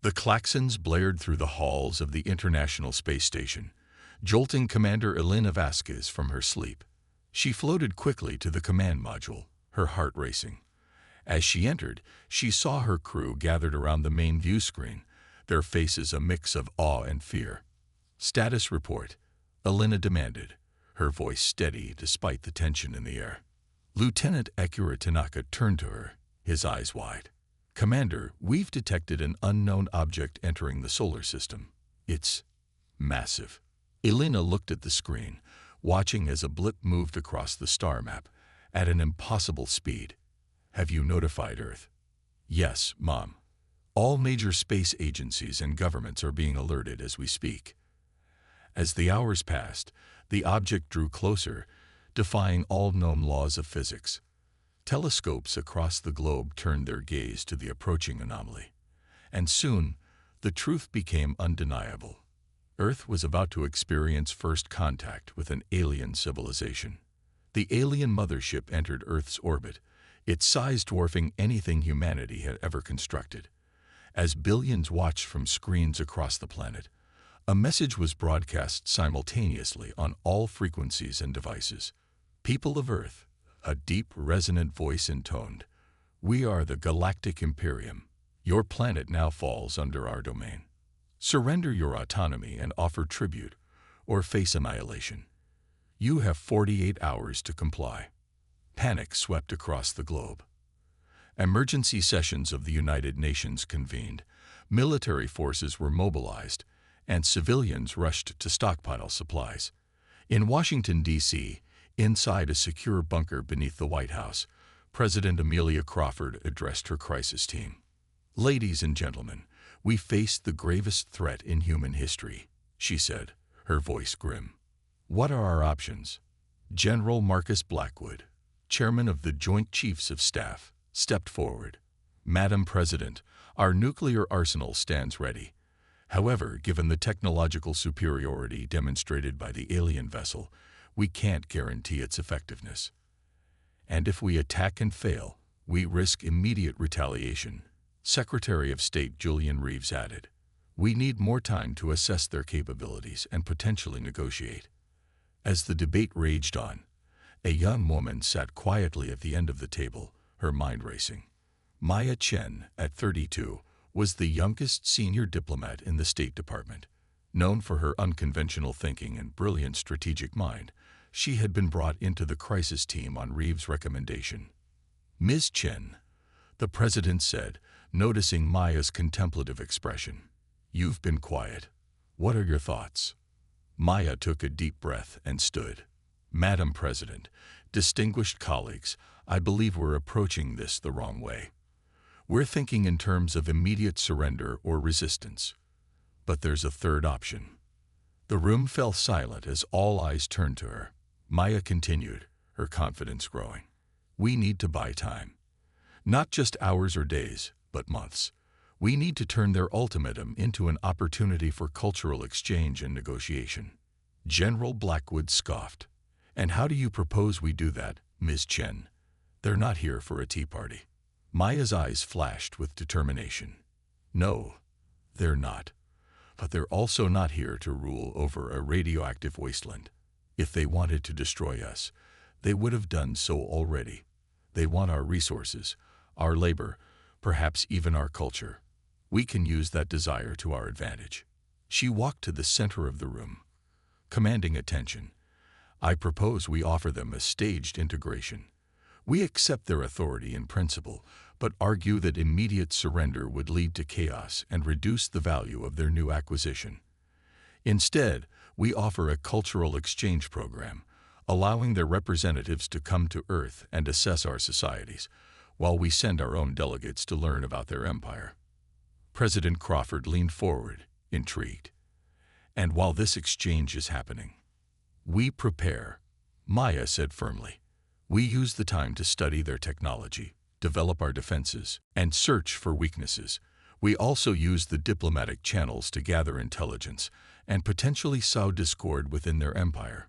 The klaxons blared through the halls of the International Space Station, jolting Commander Elena Vasquez from her sleep. She floated quickly to the command module, her heart racing. As she entered, she saw her crew gathered around the main view screen, their faces a mix of awe and fear. "Status report," Elena demanded, her voice steady despite the tension in the air. Lieutenant Akira Tanaka turned to her, his eyes wide. "Commander, we've detected an unknown object entering the solar system. It's massive." Elena looked at the screen, watching as a blip moved across the star map at an impossible speed. "Have you notified Earth?" "Yes, Mom. All major space agencies and governments are being alerted as we speak." As the hours passed, the object drew closer, defying all known laws of physics. Telescopes across the globe turned their gaze to the approaching anomaly. And soon, the truth became undeniable. Earth was about to experience first contact with an alien civilization. The alien mothership entered Earth's orbit, its size dwarfing anything humanity had ever constructed. As billions watched from screens across the planet, a message was broadcast simultaneously on all frequencies and devices. "People of Earth," a deep, resonant voice intoned, "we are the Galactic Imperium. Your planet now falls under our domain. Surrender your autonomy and offer tribute, or face annihilation. You have 48 hours to comply." Panic swept across the globe. Emergency sessions of the United Nations convened, military forces were mobilized, and civilians rushed to stockpile supplies. In Washington, D.C., inside a secure bunker beneath the White House, President Amelia Crawford addressed her crisis team. "Ladies and gentlemen, we face the gravest threat in human history," she said, her voice grim. "What are our options?" General Marcus Blackwood, chairman of the Joint Chiefs of Staff, stepped forward. "Madam President, our nuclear arsenal stands ready. However, given the technological superiority demonstrated by the alien vessel, we can't guarantee its effectiveness. And if we attack and fail, we risk immediate retaliation," Secretary of State Julian Reeves added. "We need more time to assess their capabilities and potentially negotiate." As the debate raged on, a young woman sat quietly at the end of the table, her mind racing. Maya Chen, at 32, was the youngest senior diplomat in the State Department. Known for her unconventional thinking and brilliant strategic mind, she had been brought into the crisis team on Reeves' recommendation. "Ms. Chen," the president said, noticing Maya's contemplative expression, "you've been quiet. What are your thoughts?" Maya took a deep breath and stood. "Madam President, distinguished colleagues, I believe we're approaching this the wrong way. We're thinking in terms of immediate surrender or resistance. But there's a third option." The room fell silent as all eyes turned to her. Maya continued, her confidence growing. "We need to buy time. Not just hours or days, but months. We need to turn their ultimatum into an opportunity for cultural exchange and negotiation." General Blackwood scoffed. "And how do you propose we do that, Ms. Chen? They're not here for a tea party." Maya's eyes flashed with determination. "No, they're not. But they're also not here to rule over a radioactive wasteland. If they wanted to destroy us, they would have done so already. They want our resources, our labor, perhaps even our culture. We can use that desire to our advantage." She walked to the center of the room, commanding attention. "I propose we offer them a staged integration. We accept their authority in principle, but argue that immediate surrender would lead to chaos and reduce the value of their new acquisition. Instead, we offer a cultural exchange program, allowing their representatives to come to Earth and assess our societies, while we send our own delegates to learn about their empire." President Crawford leaned forward, intrigued. "And while this exchange is happening, we prepare," Maya said firmly. "We use the time to study their technology, develop our defenses, and search for weaknesses. We also use the diplomatic channels to gather intelligence and potentially sow discord within their empire.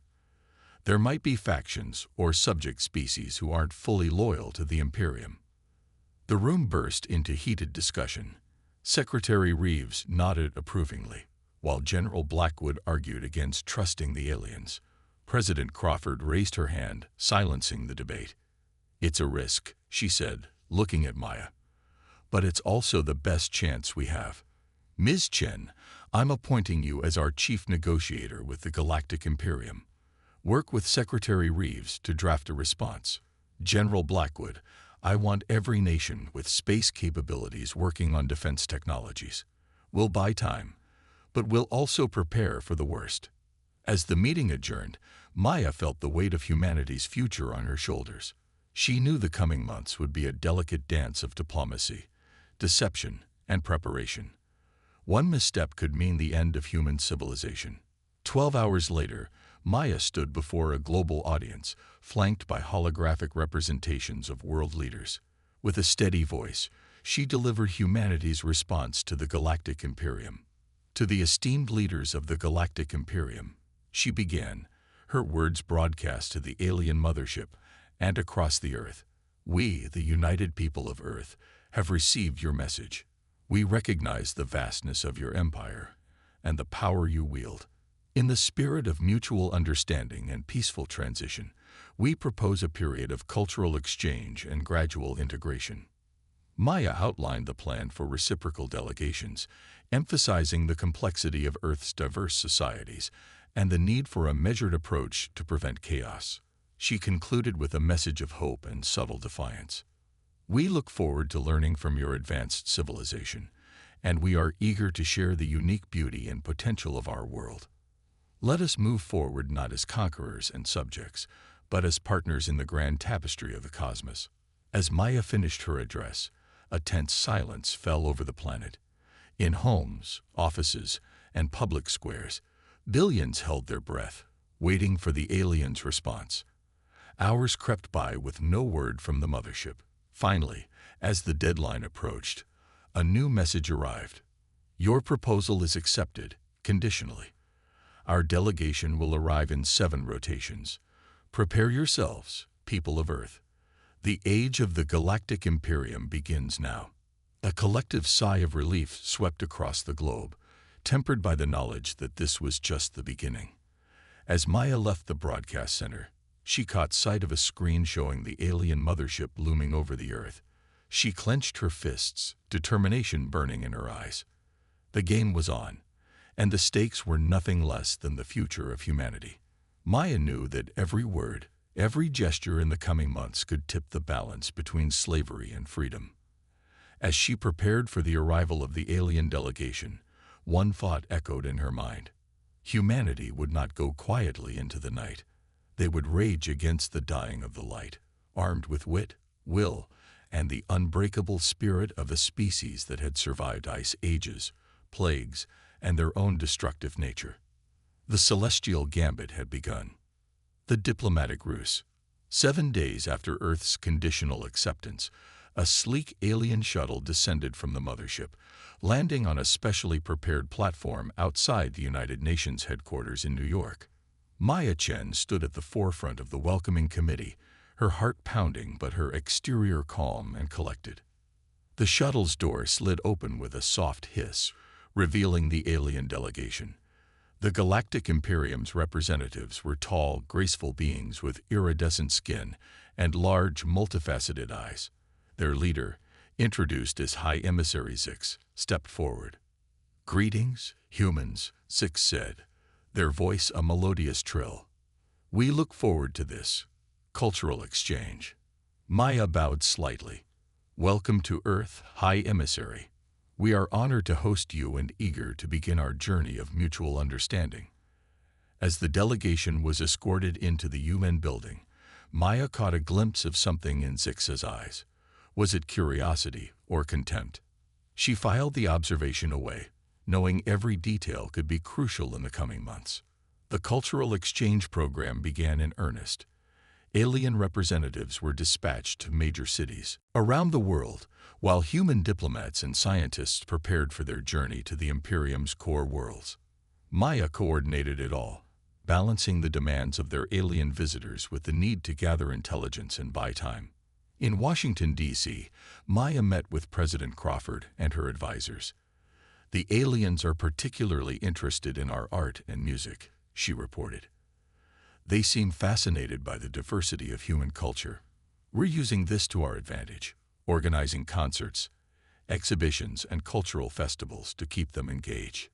There might be factions or subject species who aren't fully loyal to the Imperium." The room burst into heated discussion. Secretary Reeves nodded approvingly, while General Blackwood argued against trusting the aliens. President Crawford raised her hand, silencing the debate. "It's a risk," she said, looking at Maya. "But it's also the best chance we have. Ms. Chen, I'm appointing you as our chief negotiator with the Galactic Imperium. Work with Secretary Reeves to draft a response. General Blackwood, I want every nation with space capabilities working on defense technologies. We'll buy time, but we'll also prepare for the worst." As the meeting adjourned, Maya felt the weight of humanity's future on her shoulders. She knew the coming months would be a delicate dance of diplomacy, deception, and preparation. One misstep could mean the end of human civilization. 12 hours later, Maya stood before a global audience, flanked by holographic representations of world leaders. With a steady voice, she delivered humanity's response to the Galactic Imperium. To the esteemed leaders of the Galactic Imperium, she began, her words broadcast to the alien mothership and across the Earth. "We, the united people of Earth, have received your message. We recognize the vastness of your empire and the power you wield. In the spirit of mutual understanding and peaceful transition, we propose a period of cultural exchange and gradual integration." Maya outlined the plan for reciprocal delegations, emphasizing the complexity of Earth's diverse societies and the need for a measured approach to prevent chaos. She concluded with a message of hope and subtle defiance. "We look forward to learning from your advanced civilization, and we are eager to share the unique beauty and potential of our world. Let us move forward not as conquerors and subjects, but as partners in the grand tapestry of the cosmos." As Maya finished her address, a tense silence fell over the planet. In homes, offices, and public squares, billions held their breath, waiting for the aliens' response. Hours crept by with no word from the mothership. Finally, as the deadline approached, a new message arrived. "Your proposal is accepted, conditionally. Our delegation will arrive in 7 rotations. Prepare yourselves, people of Earth. The age of the Galactic Imperium begins now." A collective sigh of relief swept across the globe, tempered by the knowledge that this was just the beginning. As Maya left the broadcast center, she caught sight of a screen showing the alien mothership looming over the Earth. She clenched her fists, determination burning in her eyes. The game was on, and the stakes were nothing less than the future of humanity. Maya knew that every word, every gesture in the coming months could tip the balance between slavery and freedom. As she prepared for the arrival of the alien delegation, one thought echoed in her mind. Humanity would not go quietly into the night. They would rage against the dying of the light, armed with wit, will, and the unbreakable spirit of a species that had survived ice ages, plagues, and their own destructive nature. The celestial gambit had begun. The diplomatic ruse. 7 days after Earth's conditional acceptance, a sleek alien shuttle descended from the mothership, landing on a specially prepared platform outside the United Nations headquarters in New York. Maya Chen stood at the forefront of the welcoming committee, her heart pounding but her exterior calm and collected. The shuttle's door slid open with a soft hiss, revealing the alien delegation. The Galactic Imperium's representatives were tall, graceful beings with iridescent skin and large, multifaceted eyes. Their leader, introduced as High Emissary Zix, stepped forward. "Greetings, humans," Zix said, their voice a melodious trill. "We look forward to this cultural exchange." Maya bowed slightly. "Welcome to Earth, High Emissary. We are honored to host you and eager to begin our journey of mutual understanding." As the delegation was escorted into the UN building, Maya caught a glimpse of something in Zix's eyes. Was it curiosity or contempt? She filed the observation away, knowing every detail could be crucial in the coming months. The cultural exchange program began in earnest. Alien representatives were dispatched to major cities around the world, while human diplomats and scientists prepared for their journey to the Imperium's core worlds. Maya coordinated it all, balancing the demands of their alien visitors with the need to gather intelligence and buy time. In Washington, D.C., Maya met with President Crawford and her advisors. "The aliens are particularly interested in our art and music," she reported. "They seem fascinated by the diversity of human culture. We're using this to our advantage, organizing concerts, exhibitions, and cultural festivals to keep them engaged."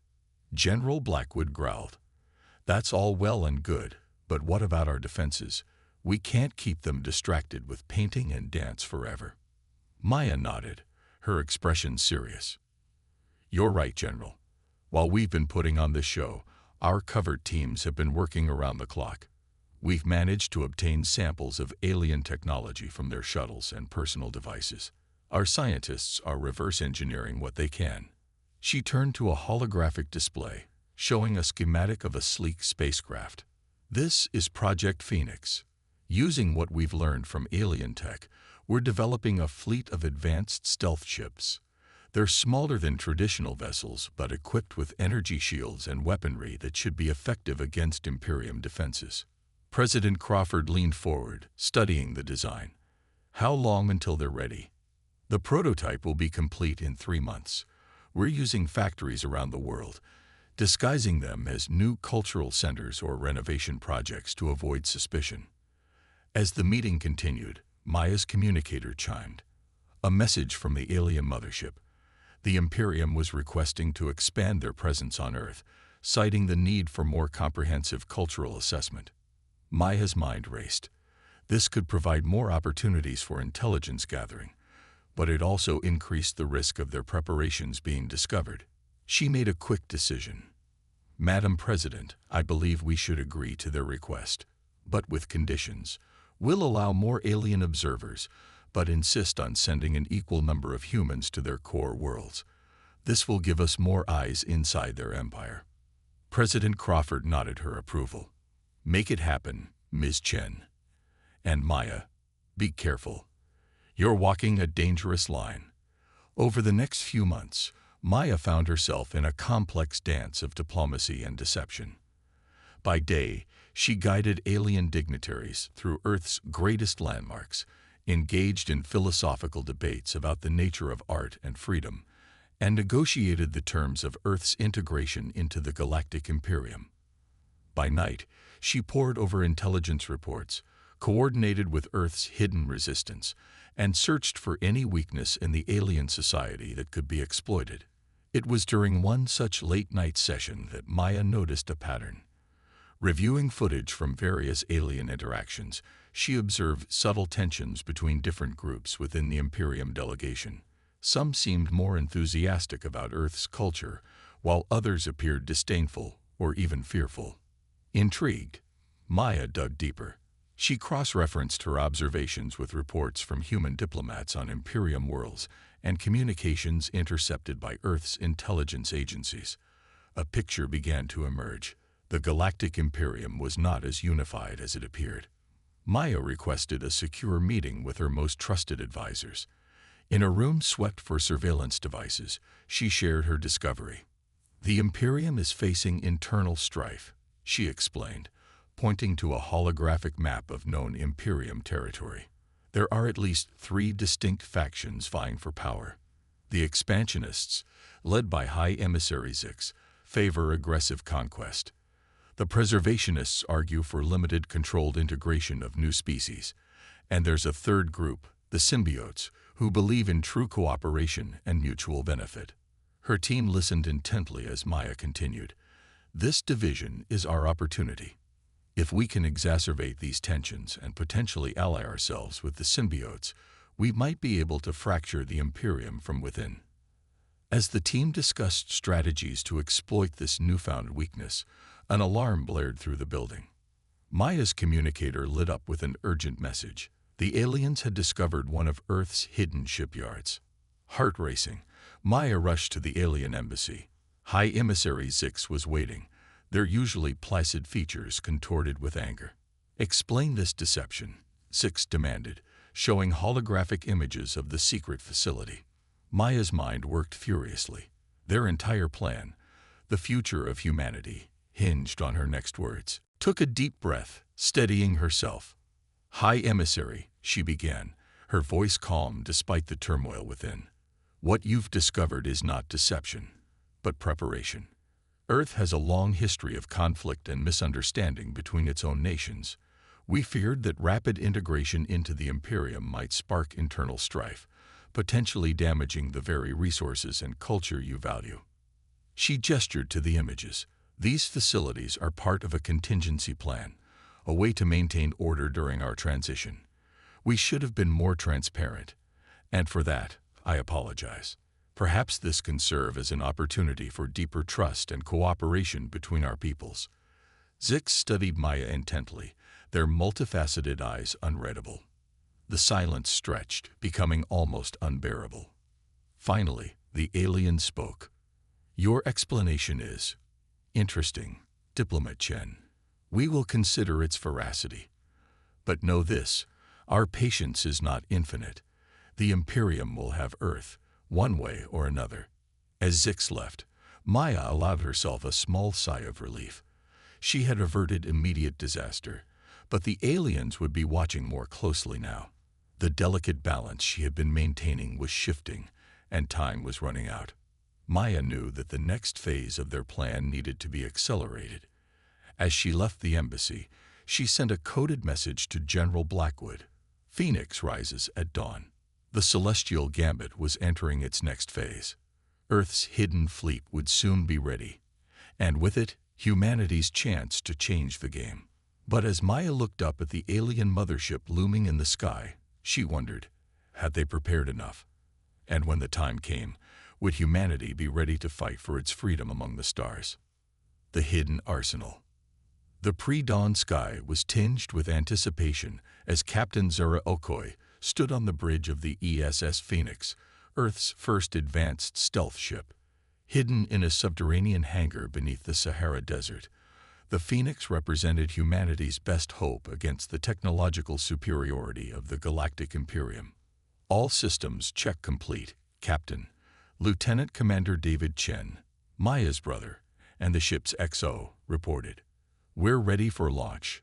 General Blackwood growled, "That's all well and good, but what about our defenses? We can't keep them distracted with painting and dance forever." Maya nodded, her expression serious. "You're right, General. While we've been putting on this show, our covert teams have been working around the clock. We've managed to obtain samples of alien technology from their shuttles and personal devices. Our scientists are reverse engineering what they can." She turned to a holographic display, showing a schematic of a sleek spacecraft. "This is Project Phoenix. Using what we've learned from alien tech, we're developing a fleet of advanced stealth ships. They're smaller than traditional vessels, but equipped with energy shields and weaponry that should be effective against Imperium defenses." President Crawford leaned forward, studying the design. "How long until they're ready?" "The prototype will be complete in 3 months. We're using factories around the world, disguising them as new cultural centers or renovation projects to avoid suspicion." As the meeting continued, Maya's communicator chimed. A message from the alien mothership. The Imperium was requesting to expand their presence on Earth, citing the need for more comprehensive cultural assessment. Maya's mind raced. This could provide more opportunities for intelligence gathering, but it also increased the risk of their preparations being discovered. She made a quick decision. "Madam President, I believe we should agree to their request, but with conditions. We'll allow more alien observers, but insist on sending an equal number of humans to their core worlds. This will give us more eyes inside their empire." President Crawford nodded her approval. "Make it happen, Ms. Chen. And Maya, be careful. You're walking a dangerous line." Over the next few months, Maya found herself in a complex dance of diplomacy and deception. By day, she guided alien dignitaries through Earth's greatest landmarks, engaged in philosophical debates about the nature of art and freedom, and negotiated the terms of Earth's integration into the Galactic Imperium. By night, she pored over intelligence reports, coordinated with Earth's hidden resistance, and searched for any weakness in the alien society that could be exploited. It was during one such late-night session that Maya noticed a pattern. Reviewing footage from various alien interactions, she observed subtle tensions between different groups within the Imperium delegation. Some seemed more enthusiastic about Earth's culture, while others appeared disdainful or even fearful. Intrigued, Maya dug deeper. She cross-referenced her observations with reports from human diplomats on Imperium worlds and communications intercepted by Earth's intelligence agencies. A picture began to emerge. The Galactic Imperium was not as unified as it appeared. Maya requested a secure meeting with her most trusted advisors. In a room swept for surveillance devices, she shared her discovery. "The Imperium is facing internal strife," she explained, pointing to a holographic map of known Imperium territory. "There are at least 3 distinct factions vying for power. The expansionists, led by High Emissary Zix, favor aggressive conquest. The preservationists argue for limited controlled integration of new species. And there's a third group, the symbiotes, who believe in true cooperation and mutual benefit." Her team listened intently as Maya continued. "This division is our opportunity. If we can exacerbate these tensions and potentially ally ourselves with the symbiotes, we might be able to fracture the Imperium from within." As the team discussed strategies to exploit this newfound weakness, an alarm blared through the building. Maya's communicator lit up with an urgent message. The aliens had discovered one of Earth's hidden shipyards. Heart racing, Maya rushed to the alien embassy. High Emissary Zix was waiting, their usually placid features contorted with anger. "Explain this deception," Zix demanded, showing holographic images of the secret facility. Maya's mind worked furiously. Their entire plan, the future of humanity, hinged on her next words. Took a deep breath, steadying herself. "High Emissary," she began, her voice calm despite the turmoil within. What you've discovered is not deception, but preparation. Earth has a long history of conflict and misunderstanding between its own nations. We feared that rapid integration into the Imperium might spark internal strife, potentially damaging the very resources and culture you value. She gestured to the images. These facilities are part of a contingency plan, a way to maintain order during our transition. We should have been more transparent, and for that, I apologize. Perhaps this can serve as an opportunity for deeper trust and cooperation between our peoples. Zix studied Maya intently, their multifaceted eyes unreadable. The silence stretched, becoming almost unbearable. Finally, the alien spoke. Your explanation is interesting, Diplomat Chen. We will consider its veracity. But know this, our patience is not infinite. The Imperium will have Earth, one way or another. As Zix left, Maya allowed herself a small sigh of relief. She had averted immediate disaster, but the aliens would be watching more closely now. The delicate balance she had been maintaining was shifting, and time was running out. Maya knew that the next phase of their plan needed to be accelerated. As she left the embassy, she sent a coded message to General Blackwood. Phoenix rises at dawn. The celestial gambit was entering its next phase. Earth's hidden fleet would soon be ready, and with it, humanity's chance to change the game. But as Maya looked up at the alien mothership looming in the sky, she wondered, had they prepared enough? And when the time came, would humanity be ready to fight for its freedom among the stars? The hidden arsenal. The pre-dawn sky was tinged with anticipation as Captain Zura Okoye stood on the bridge of the ESS Phoenix, Earth's first advanced stealth ship. Hidden in a subterranean hangar beneath the Sahara Desert, the Phoenix represented humanity's best hope against the technological superiority of the Galactic Imperium. All systems check complete, Captain. Lieutenant Commander David Chen, Maya's brother, and the ship's XO, reported. We're ready for launch.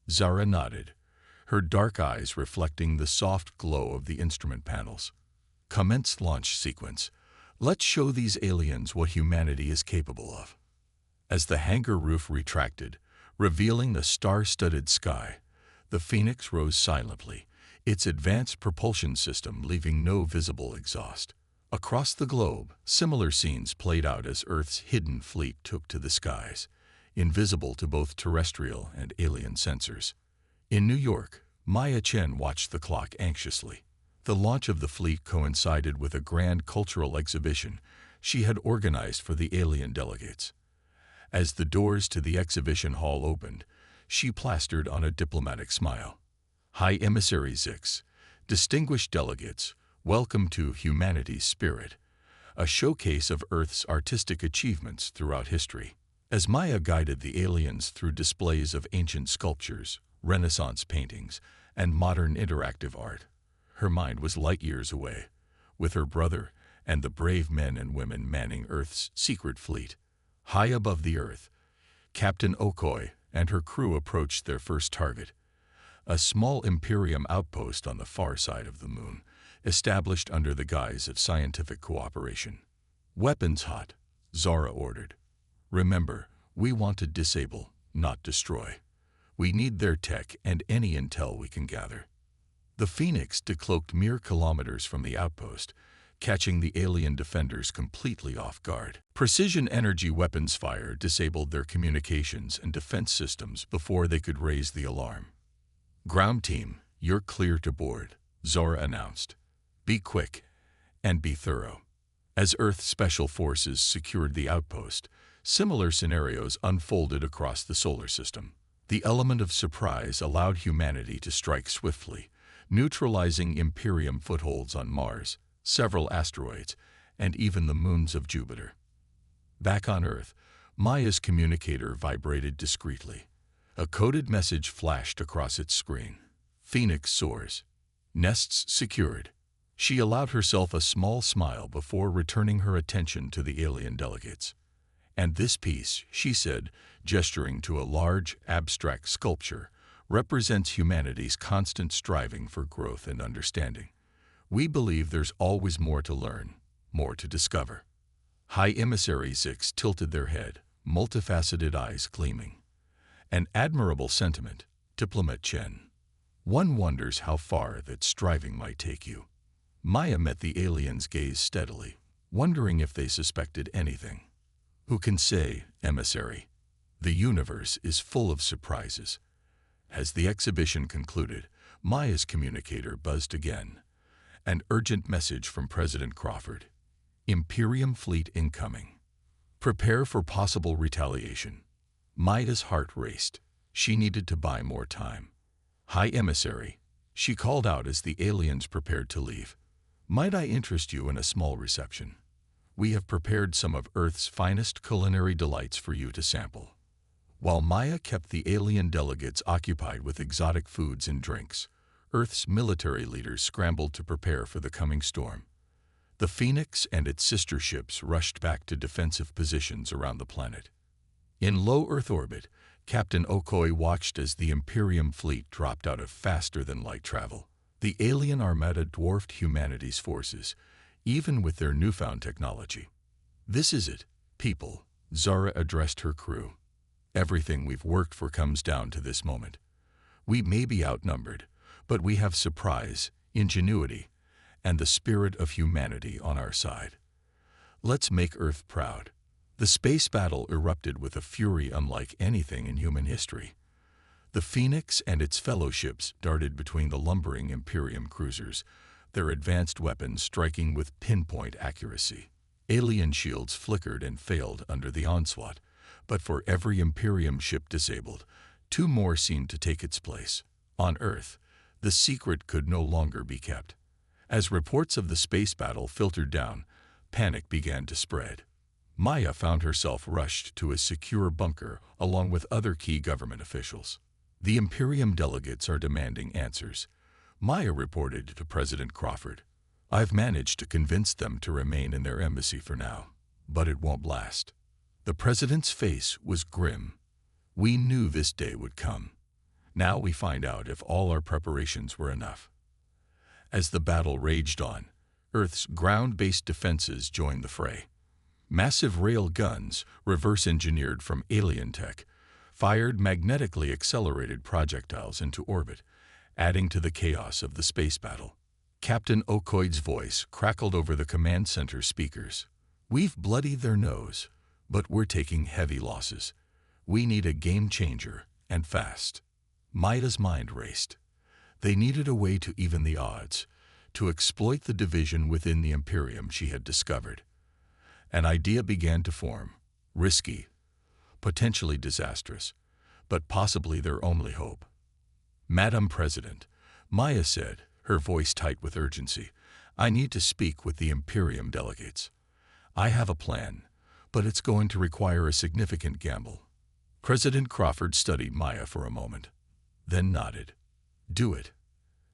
Zara nodded, her dark eyes reflecting the soft glow of the instrument panels. Commence launch sequence. Let's show these aliens what humanity is capable of. As the hangar roof retracted, revealing the star-studded sky, the Phoenix rose silently, its advanced propulsion system leaving no visible exhaust. Across the globe, similar scenes played out as Earth's hidden fleet took to the skies, invisible to both terrestrial and alien sensors. In New York, Maya Chen watched the clock anxiously. The launch of the fleet coincided with a grand cultural exhibition she had organized for the alien delegates. As the doors to the exhibition hall opened, she plastered on a diplomatic smile. High Emissary Zix, distinguished delegates, welcome to Humanity's Spirit, a showcase of Earth's artistic achievements throughout history. As Maya guided the aliens through displays of ancient sculptures, Renaissance paintings, and modern interactive art, her mind was light years away, with her brother and the brave men and women manning Earth's secret fleet. High above the Earth, Captain Okoye and her crew approached their first target, a small Imperium outpost on the far side of the moon, established under the guise of scientific cooperation. Weapons hot, Zara ordered. Remember, we want to disable, not destroy. We need their tech and any intel we can gather. The Phoenix decloaked mere kilometers from the outpost, catching the alien defenders completely off guard. Precision energy weapons fire disabled their communications and defense systems before they could raise the alarm. Ground team, you're clear to board, Zora announced. Be quick and be thorough. As Earth Special Forces secured the outpost, similar scenarios unfolded across the solar system. The element of surprise allowed humanity to strike swiftly, neutralizing Imperium footholds on Mars, several asteroids, and even the moons of Jupiter. Back on Earth, Maya's communicator vibrated discreetly. A coded message flashed across its screen. Phoenix soars. Nests secured. She allowed herself a small smile before returning her attention to the alien delegates. And this piece, she said, gesturing to a large, abstract sculpture, represents humanity's constant striving for growth and understanding. We believe there's always more to learn, more to discover. High Emissary Zix tilted their head, multifaceted eyes gleaming. An admirable sentiment, Diplomat Chen. One wonders how far that striving might take you. Maya met the alien's gaze steadily, wondering if they suspected anything. Who can say, Emissary? The universe is full of surprises. As the exhibition concluded, Maya's communicator buzzed again. An urgent message from President Crawford. Imperium fleet incoming. Prepare for possible retaliation. Maya's heart raced. She needed to buy more time. High Emissary, she called out as the aliens prepared to leave. Might I interest you in a small reception? We have prepared some of Earth's finest culinary delights for you to sample. While Maya kept the alien delegates occupied with exotic foods and drinks, Earth's military leaders scrambled to prepare for the coming storm. The Phoenix and its sister ships rushed back to defensive positions around the planet. In low Earth orbit, Captain Okoi watched as the Imperium fleet dropped out of faster-than-light travel. The alien armada dwarfed humanity's forces, even with their newfound technology. This is it, people, Zara addressed her crew. Everything we've worked for comes down to this moment. We may be outnumbered, but we have surprise, ingenuity, and the spirit of humanity on our side. Let's make Earth proud. The space battle erupted with a fury unlike anything in human history. The Phoenix and its fellow ships darted between the lumbering Imperium cruisers, their advanced weapons striking with pinpoint accuracy. Alien shields flickered and failed under the onslaught, but for every Imperium ship disabled, 2 more seemed to take its place. On Earth, the secret could no longer be kept. As reports of the space battle filtered down, panic began to spread. Maya found herself rushed to a secure bunker along with other key government officials. The Imperium delegates are demanding answers. Maya reported to President Crawford. I've managed to convince them to remain in their embassy for now, but it won't last. The president's face was grim. We knew this day would come. Now we find out if all our preparations were enough. As the battle raged on, Earth's ground-based defenses joined the fray. Massive rail guns, reverse-engineered from alien tech, fired magnetically accelerated projectiles into orbit, adding to the chaos of the space battle. Captain Okoid's voice crackled over the command center speakers. We've bloodied their nose, but we're taking heavy losses. We need a game changer, and fast. Maida's mind raced. They needed a way to even the odds, to exploit the division within the Imperium she had discovered. An idea began to form, risky, potentially disastrous, but possibly their only hope. Madam President, Maya said, her voice tight with urgency, I need to speak with the Imperium delegates. I have a plan, but it's going to require a significant gamble. President Crawford studied Maya for a moment, then nodded. Do it.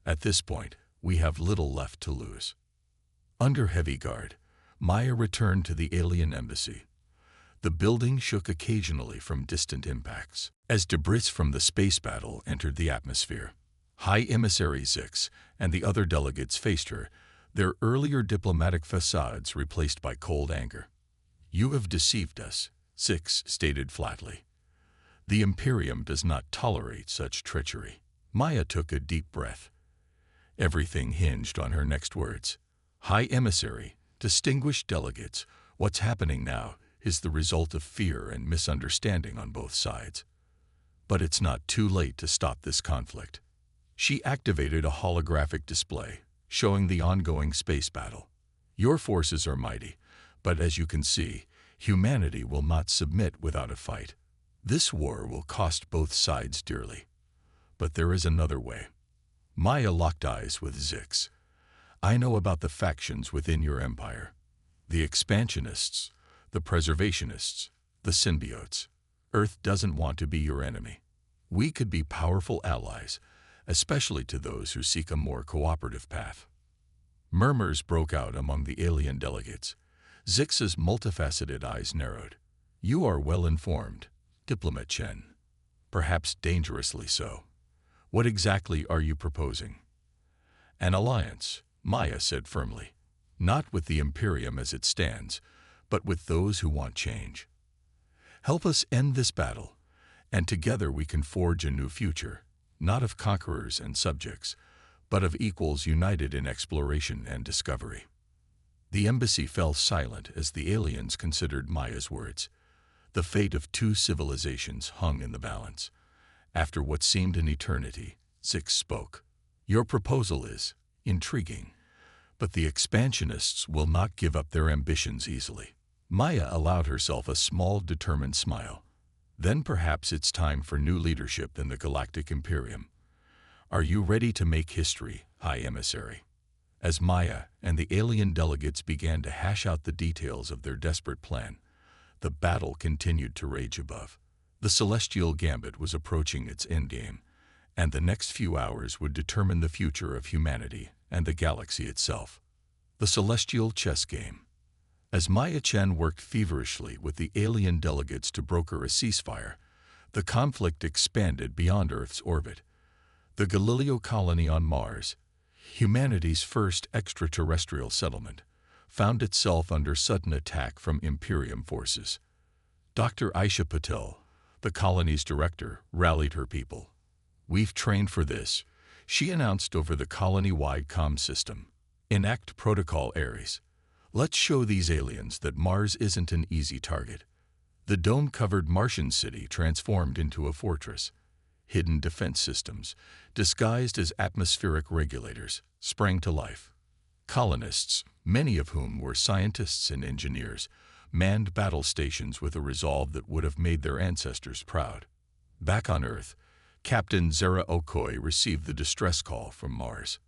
At this point, we have little left to lose. Under heavy guard, Maya returned to the alien embassy. The building shook occasionally from distant impacts. As debris from the space battle entered the atmosphere, High Emissary Zix and the other delegates faced her, their earlier diplomatic facades replaced by cold anger. You have deceived us, Zix stated flatly. The Imperium does not tolerate such treachery. Maya took a deep breath. Everything hinged on her next words. High Emissary, distinguished delegates, what's happening now is the result of fear and misunderstanding on both sides. But it's not too late to stop this conflict. She activated a holographic display, showing the ongoing space battle. Your forces are mighty, but as you can see, humanity will not submit without a fight. This war will cost both sides dearly. But there is another way. Maya locked eyes with Zix. I know about the factions within your empire. The expansionists, the preservationists, the symbiotes. Earth doesn't want to be your enemy. We could be powerful allies, especially to those who seek a more cooperative path. Murmurs broke out among the alien delegates. Zix's multifaceted eyes narrowed. You are well informed, Diplomat Chen. Perhaps dangerously so. What exactly are you proposing? An alliance, Maya said firmly. Not with the Imperium as it stands, but with those who want change. Help us end this battle, and together we can forge a new future, not of conquerors and subjects, but of equals united in exploration and discovery. The embassy fell silent as the aliens considered Maya's words. The fate of two civilizations hung in the balance. After what seemed an eternity, Zix spoke. Your proposal is intriguing, but the expansionists will not give up their ambitions easily. Maya allowed herself a small, determined smile. Then perhaps it's time for new leadership in the Galactic Imperium. Are you ready to make history, High Emissary? As Maya and the alien delegates began to hash out the details of their desperate plan, the battle continued to rage above. The Celestial Gambit was approaching its endgame, and the next few hours would determine the future of humanity and the galaxy itself. The Celestial Chess Game. As Maya Chen worked feverishly with the alien delegates to broker a ceasefire, the conflict expanded beyond Earth's orbit. The Galileo colony on Mars, humanity's first extraterrestrial settlement, found itself under sudden attack from Imperium forces. Dr. Aisha Patel, the colony's director, rallied her people. We've trained for this, she announced over the colony-wide comm system. Enact Protocol Ares. Let's show these aliens that Mars isn't an easy target. The dome-covered Martian city transformed into a fortress. Hidden defense systems, disguised as atmospheric regulators, sprang to life. Colonists, many of whom were scientists and engineers, manned battle stations with a resolve that would have made their ancestors proud. Back on Earth, Captain Zara Okoi received the distress call from Mars.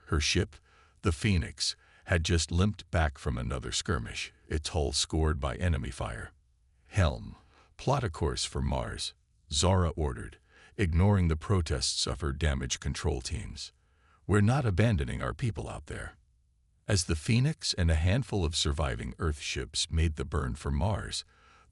Her ship, the Phoenix, had just limped back from another skirmish, its hull scored by enemy fire. Helm, plot a course for Mars, Zara ordered, ignoring the protests of her damage control teams. We're not abandoning our people out there. As the Phoenix and a handful of surviving Earth ships made the burn for Mars,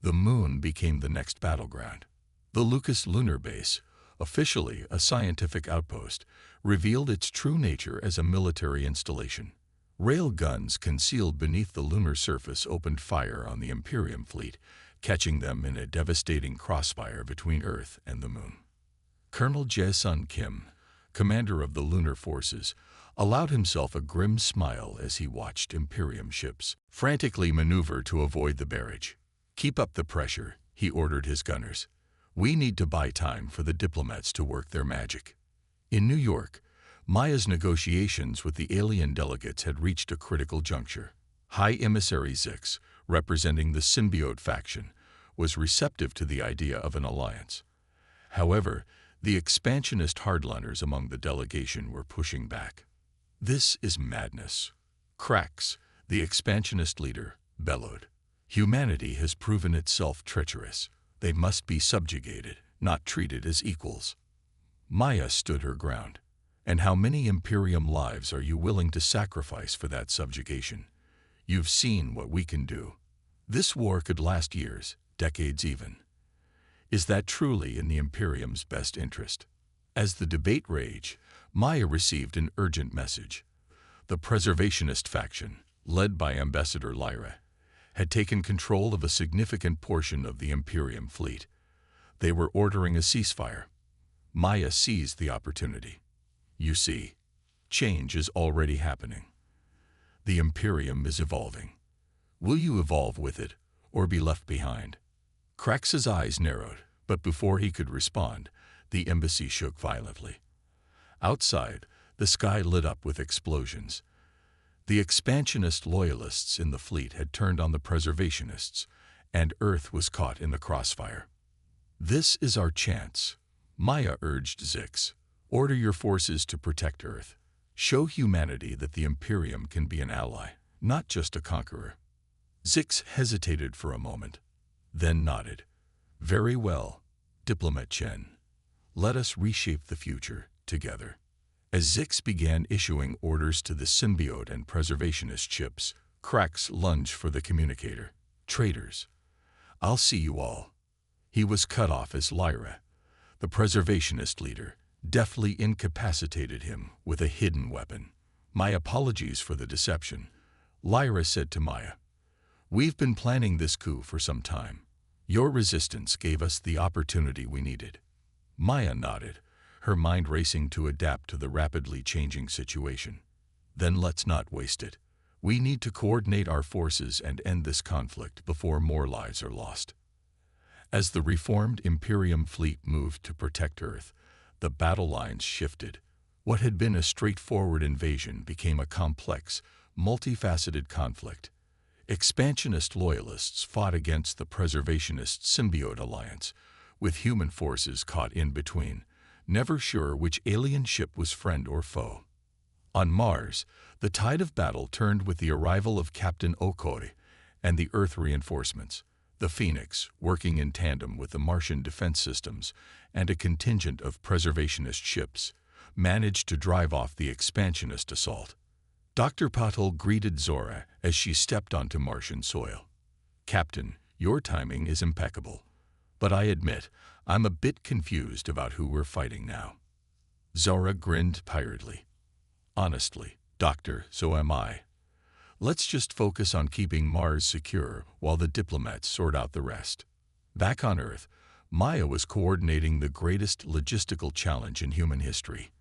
the Moon became the next battleground. The Lucas Lunar Base, officially a scientific outpost, revealed its true nature as a military installation. Rail guns concealed beneath the lunar surface opened fire on the Imperium fleet, catching them in a devastating crossfire between Earth and the Moon. Colonel Jae-sun Kim, commander of the lunar forces, allowed himself a grim smile as he watched Imperium ships frantically maneuver to avoid the barrage. Keep up the pressure, he ordered his gunners. We need to buy time for the diplomats to work their magic. In New York, Maya's negotiations with the alien delegates had reached a critical juncture. High Emissary Zix, representing the symbiote faction, was receptive to the idea of an alliance. However, the expansionist hardliners among the delegation were pushing back. This is madness. Krax, the expansionist leader, bellowed. Humanity has proven itself treacherous. They must be subjugated, not treated as equals. Maya stood her ground. And how many Imperium lives are you willing to sacrifice for that subjugation? You've seen what we can do. This war could last years, decades even. Is that truly in the Imperium's best interest? As the debate raged, Maya received an urgent message. The preservationist faction, led by Ambassador Lyra, had taken control of a significant portion of the Imperium fleet. They were ordering a ceasefire. Maya seized the opportunity. You see, change is already happening. The Imperium is evolving. Will you evolve with it, or be left behind? Krax's eyes narrowed, but before he could respond, the embassy shook violently. Outside, the sky lit up with explosions. The expansionist loyalists in the fleet had turned on the preservationists, and Earth was caught in the crossfire. This is our chance, Maya urged Zix. Order your forces to protect Earth. Show humanity that the Imperium can be an ally, not just a conqueror. Zix hesitated for a moment, then nodded. Very well, Diplomat Chen. Let us reshape the future together. As Zix began issuing orders to the symbiote and preservationist ships, Krax lunged for the communicator. Traitors. I'll see you all. He was cut off as Lyra, the preservationist leader, deftly incapacitated him with a hidden weapon. "My apologies for the deception," Lyra said to Maya. "We've been planning this coup for some time. Your resistance gave us the opportunity we needed." Maya nodded, her mind racing to adapt to the rapidly changing situation. "Then let's not waste it. We need to coordinate our forces and end this conflict before more lives are lost." As the reformed Imperium fleet moved to protect Earth, the battle lines shifted. What had been a straightforward invasion became a complex, multifaceted conflict. Expansionist loyalists fought against the preservationist symbiote alliance, with human forces caught in between, never sure which alien ship was friend or foe. On Mars, the tide of battle turned with the arrival of Captain Okoi and the Earth reinforcements, the Phoenix working in tandem with the Martian defense systems and a contingent of preservationist ships, managed to drive off the expansionist assault. Dr. Patel greeted Zora as she stepped onto Martian soil. "Captain, your timing is impeccable. But I admit, I'm a bit confused about who we're fighting now." Zora grinned tiredly. "Honestly, Doctor, so am I. Let's just focus on keeping Mars secure while the diplomats sort out the rest." Back on Earth, Maya was coordinating the greatest logistical challenge in human history.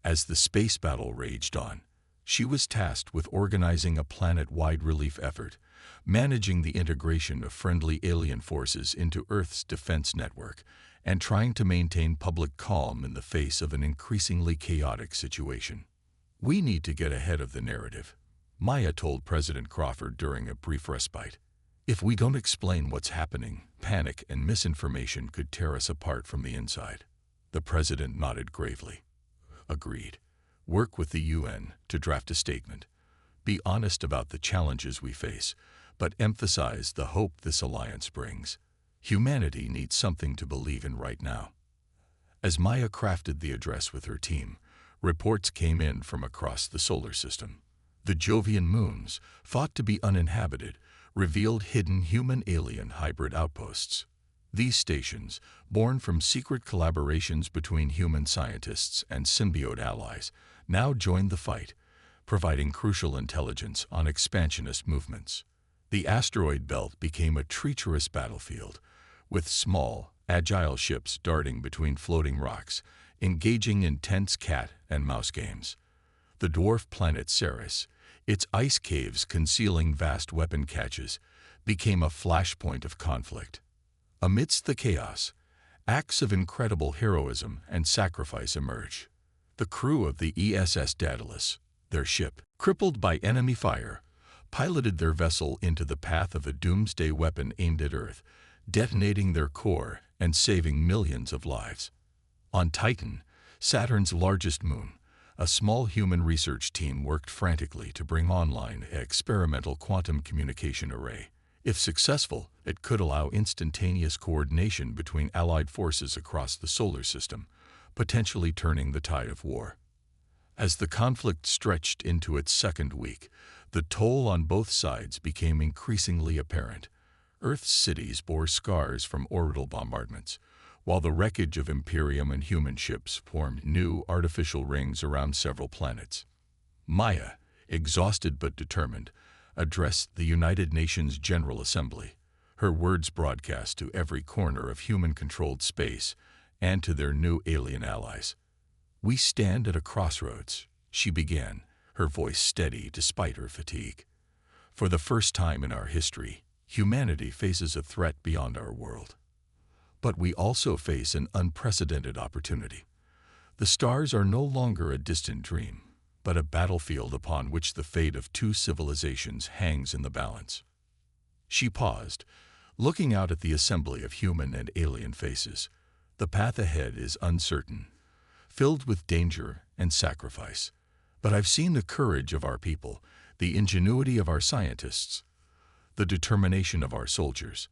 As the space battle raged on, she was tasked with organizing a planet-wide relief effort, managing the integration of friendly alien forces into Earth's defense network, and trying to maintain public calm in the face of an increasingly chaotic situation. "We need to get ahead of the narrative," Maya told President Crawford during a brief respite. "If we don't explain what's happening, panic and misinformation could tear us apart from the inside." The president nodded gravely. "Agreed. Work with the UN to draft a statement. Be honest about the challenges we face, but emphasize the hope this alliance brings. Humanity needs something to believe in right now." As Maya crafted the address with her team, reports came in from across the solar system. The Jovian moons, thought to be uninhabited, revealed hidden human-alien hybrid outposts. These stations, born from secret collaborations between human scientists and symbiote allies, now joined the fight, providing crucial intelligence on expansionist movements. The asteroid belt became a treacherous battlefield, with small, agile ships darting between floating rocks, engaging in tense cat and mouse games. The dwarf planet Ceres, its ice caves concealing vast weapon caches, became a flashpoint of conflict. Amidst the chaos, acts of incredible heroism and sacrifice emerged. The crew of the ESS Daedalus, their ship, crippled by enemy fire, piloted their vessel into the path of a doomsday weapon aimed at Earth, detonating their core and saving millions of lives. On Titan, Saturn's largest moon, a small human research team worked frantically to bring online an experimental quantum communication array. If successful, it could allow instantaneous coordination between allied forces across the solar system, potentially turning the tide of war. As the conflict stretched into its second week, the toll on both sides became increasingly apparent. Earth's cities bore scars from orbital bombardments, while the wreckage of Imperium and human ships formed new artificial rings around several planets. Maya, exhausted but determined, addressed the United Nations General Assembly, her words broadcast to every corner of human-controlled space and to their new alien allies. "We stand at a crossroads," she began, her voice steady despite her fatigue. "For the first time in our history, humanity faces a threat beyond our world. But we also face an unprecedented opportunity. The stars are no longer a distant dream, but a battlefield upon which the fate of two civilizations hangs in the balance." She paused, looking out at the assembly of human and alien faces. "The path ahead is uncertain, filled with danger and sacrifice. But I've seen the courage of our people, the ingenuity of our scientists, the determination of our soldiers.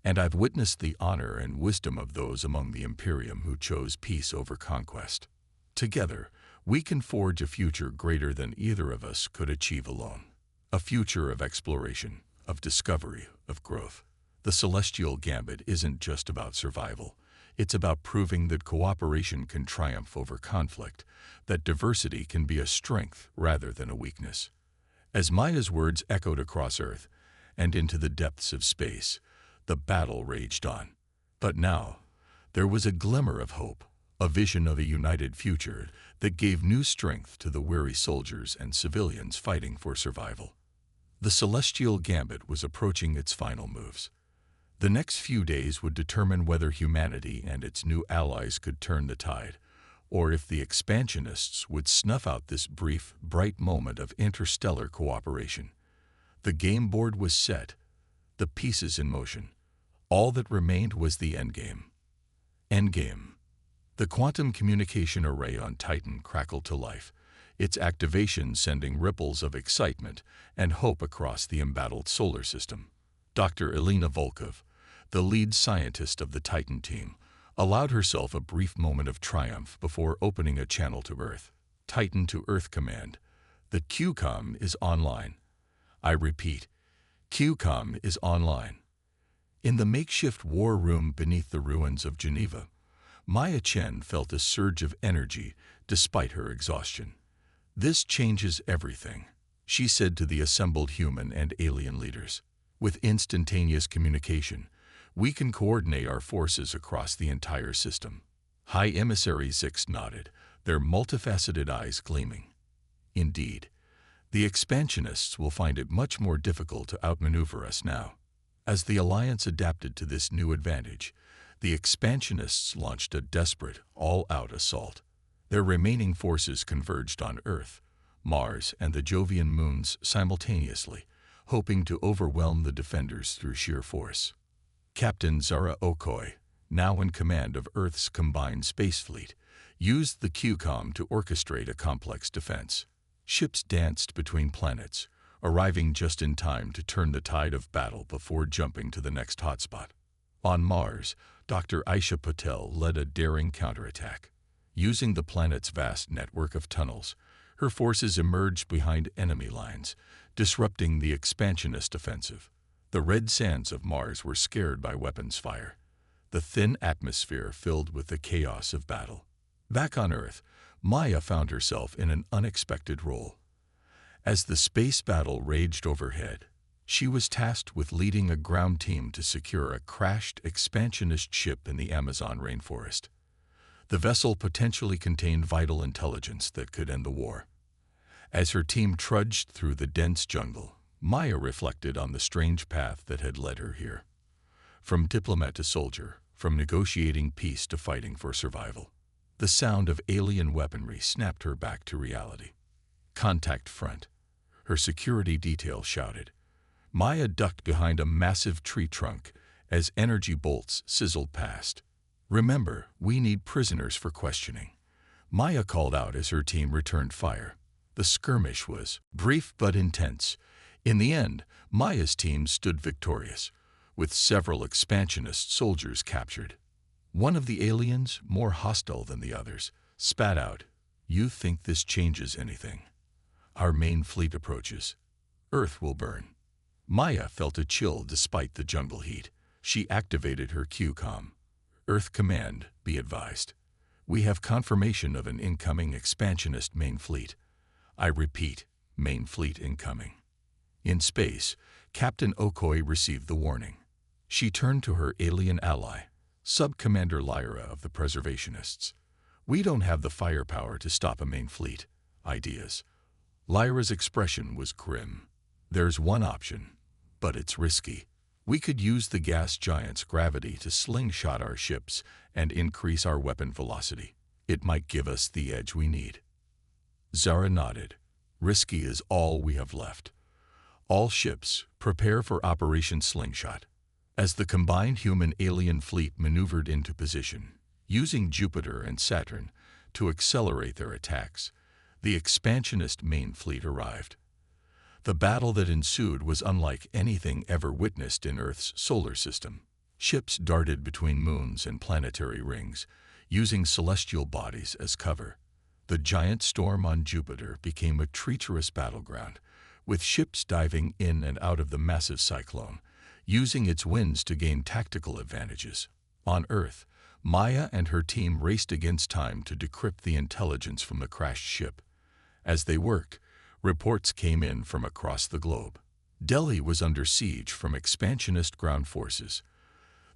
And I've witnessed the honor and wisdom of those among the Imperium who chose peace over conquest. Together, we can forge a future greater than either of us could achieve alone. A future of exploration, of discovery, of growth. The celestial gambit isn't just about survival. It's about proving that cooperation can triumph over conflict, that diversity can be a strength rather than a weakness. As Maya's words echoed across Earth and into the depths of space, the battle raged on. But now, there was a glimmer of hope, a vision of a united future that gave new strength to the weary soldiers and civilians fighting for survival. The Celestial Gambit was approaching its final moves. The next few days would determine whether humanity and its new allies could turn the tide, or if the expansionists would snuff out this brief, bright moment of interstellar cooperation. The game board was set, the pieces in motion. All that remained was the endgame. Endgame. The quantum communication array on Titan crackled to life, its activation sending ripples of excitement and hope across the embattled solar system. Dr. Elena Volkov, the lead scientist of the Titan team, allowed herself a brief moment of triumph before opening a channel to Earth. Titan to Earth command. The QCOM is online. I repeat, QCOM is online. In the makeshift war room beneath the ruins of Geneva, Maya Chen felt a surge of energy despite her exhaustion. "This changes everything," she said to the assembled human and alien leaders. "With instantaneous communication, we can coordinate our forces across the entire system." High Emissary Zix nodded, their multifaceted eyes gleaming. "Indeed, the expansionists will find it much more difficult to outmaneuver us now." As the Alliance adapted to this new advantage, the expansionists launched a desperate, all-out assault. Their remaining forces converged on Earth, Mars, and the Jovian moons simultaneously, hoping to overwhelm the defenders through sheer force. Captain Zara Okoye, now in command of Earth's combined space fleet, used the QCOM to orchestrate a complex defense. Ships danced between planets, arriving just in time to turn the tide of battle before jumping to the next hotspot. On Mars, Dr. Aisha Patel led a daring counterattack. Using the planet's vast network of tunnels, her forces emerged behind enemy lines, disrupting the expansionist offensive. The red sands of Mars were scared by weapons fire, the thin atmosphere filled with the chaos of battle. Back on Earth, Maya found herself in an unexpected role. As the space battle raged overhead, she was tasked with leading a ground team to secure a crashed expansionist ship in the Amazon rainforest. The vessel potentially contained vital intelligence that could end the war. As her team trudged through the dense jungle, Maya reflected on the strange path that had led her here. From diplomat to soldier, from negotiating peace to fighting for survival. The sound of alien weaponry snapped her back to reality. "Contact front," her security detail shouted. Maya ducked behind a massive tree trunk as energy bolts sizzled past. "Remember, we need prisoners for questioning," Maya called out as her team returned fire. The skirmish was brief but intense. In the end, Maya's team stood victorious, with several expansionist soldiers captured. One of the aliens, more hostile than the others, spat out, "You think this changes anything? Our main fleet approaches. Earth will burn." Maya felt a chill despite the jungle heat. She activated her QCOM. "Earth Command, be advised. We have confirmation of an incoming expansionist main fleet. I repeat, main fleet incoming." In space, Captain Okoye received the warning. She turned to her alien ally, Sub-Commander Lyra of the Preservationists. "We don't have the firepower to stop a main fleet. Ideas?" Lyra's expression was grim. "There's one option, but it's risky. We could use the gas giant's gravity to slingshot our ships and increase our weapon velocity. It might give us the edge we need." Zara nodded. "Risky is all we have left. All ships, prepare for Operation Slingshot." As the combined human-alien fleet maneuvered into position, using Jupiter and Saturn to accelerate their attacks, the expansionist main fleet arrived. The battle that ensued was unlike anything ever witnessed in Earth's solar system. Ships darted between moons and planetary rings, using celestial bodies as cover. The giant storm on Jupiter became a treacherous battleground, with ships diving in and out of the massive cyclone, using its winds to gain tactical advantages. On Earth, Maya and her team raced against time to decrypt the intelligence from the crashed ship. As they worked, reports came in from across the globe. Delhi was under siege from expansionist ground forces.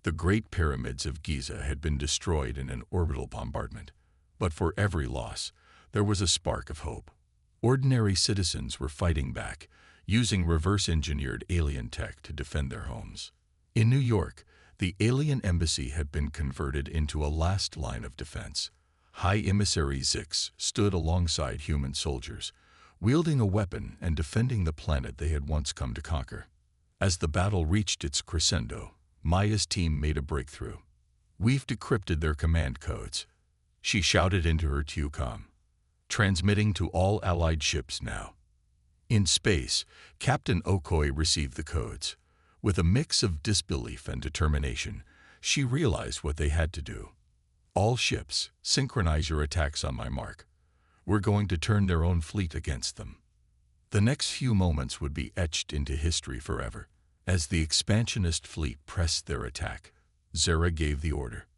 The Great Pyramids of Giza had been destroyed in an orbital bombardment. But for every loss, there was a spark of hope. Ordinary citizens were fighting back, using reverse-engineered alien tech to defend their homes. In New York, the alien embassy had been converted into a last line of defense. High Emissary Zix stood alongside human soldiers, wielding a weapon and defending the planet they had once come to conquer. As the battle reached its crescendo, Maya's team made a breakthrough. "We've decrypted their command codes," she shouted into her TUCOM, transmitting to all Allied ships now. In space, Captain Okoye received the codes. With a mix of disbelief and determination, she realized what they had to do. "All ships, synchronize your attacks on my mark. We're going to turn their own fleet against them." The next few moments would be etched into history forever. As the expansionist fleet pressed their attack, Zera gave the order.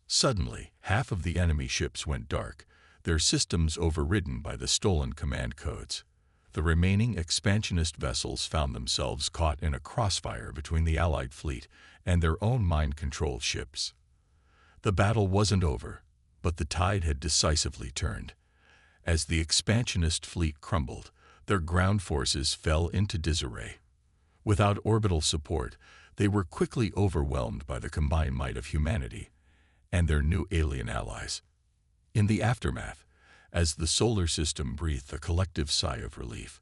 Suddenly, half of the enemy ships went dark, their systems overridden by the stolen command codes. The remaining expansionist vessels found themselves caught in a crossfire between the Allied fleet and their own mind-controlled ships. The battle wasn't over, but the tide had decisively turned. As the expansionist fleet crumbled, their ground forces fell into disarray. Without orbital support, they were quickly overwhelmed by the combined might of humanity and their new alien allies. In the aftermath, as the solar system breathed a collective sigh of relief,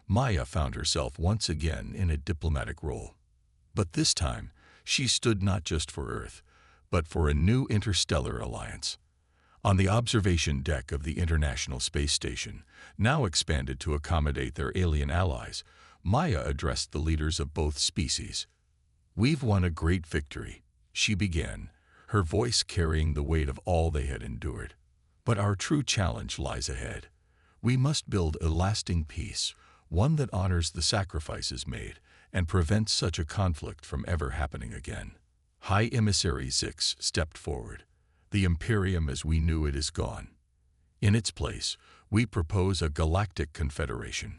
Maya found herself once again in a diplomatic role. But this time, she stood not just for Earth, but for a new interstellar alliance. On the observation deck of the International Space Station, now expanded to accommodate their alien allies, Maya addressed the leaders of both species. "We've won a great victory," she began, her voice carrying the weight of all they had endured. "But our true challenge lies ahead. We must build a lasting peace, one that honors the sacrifices made and prevents such a conflict from ever happening again." High Emissary Zix stepped forward. "The Imperium as we knew it is gone. In its place, we propose a galactic confederation.